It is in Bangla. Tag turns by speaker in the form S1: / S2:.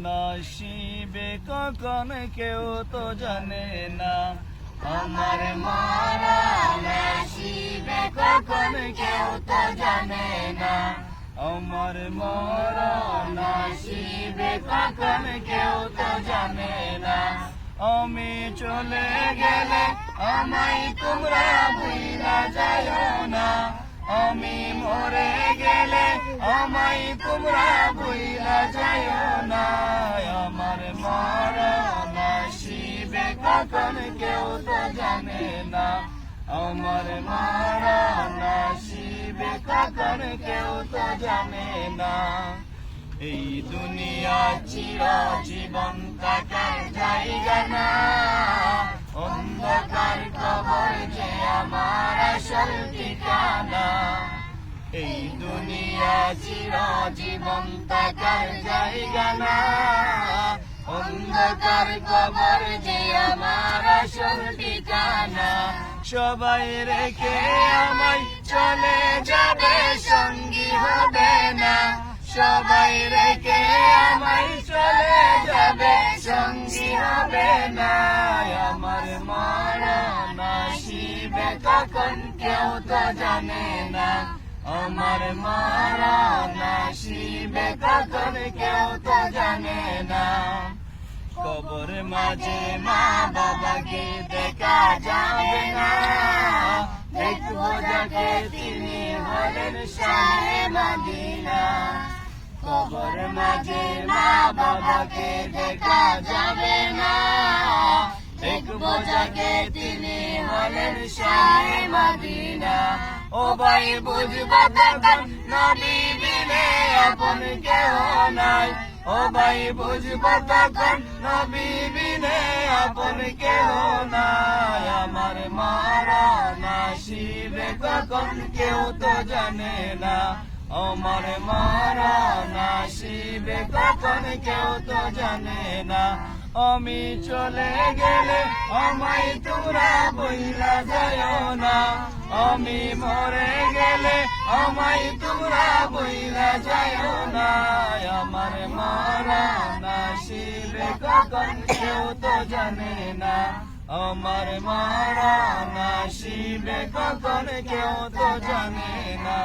S1: নসিবে কখন কেউ তো জানে না, আমার মারা নসিবে কখন কেউ তো জানে না, আমার মারা নসিবে কখন কেউ তো জানে না। আমি চলে গেলে আমায় তোমরা ভুইলা যাও না, আমি মরে গেলে আমায় তোমরা ভুইলা যাও না, আমার মারা নসিবে কখন কেউ তো জানে না, আমার মারা নসিবে কখন কেউ তো জানে না। এই দুনিয়া চিরজীবন থাকার জায়গা না, অন্ধকার কবর যে আমার আসল ঠিকানা। এই দুনিয়া চিরজীবন থাকার জায়গা না, অন্ধকার কবর যে আমার আসল ঠিকানা। সবাই রেখে আমায় চলে যাবে, সঙ্গী হবে না, সবাই রেখে আমায় চলে যাবে, সঙ্গী হবে না, আমার মারা নসিবে কখন কেউ তো জানে না, আমার মারা নসিবে কখন কেউ তো জানে না। কবর মাঝে মা বাবাকে দেখা যাবে না, দেখবো যাকে তিনি হলেন শাহে মদিনা। কবর মাঝে মা বাবাকে দেখা যাবে না, দেখবো যাকে তিনি হলেন শাহে মদিনা। ও ভাই বুঝবা তখন নবী বিনে আপন কেহ নাই, ও ভাই বুঝবা তখন নবী বিনে আপন কেহ নাই, আমার মারা নসিবে কখন কেউ তো জানে না, আমার মারা নসিবে কখন কেউ তো জানে না। আমি চলে গেলে আমায় তোমরা ভুইলা যাও না, আমি মরে গেলে আমায় তোমরা ভুইলা যাও না, আমার মারা নসিবে কখন কেউ তো জানে না, আমার মারা নসিবে কখন কেউ তো জানে না।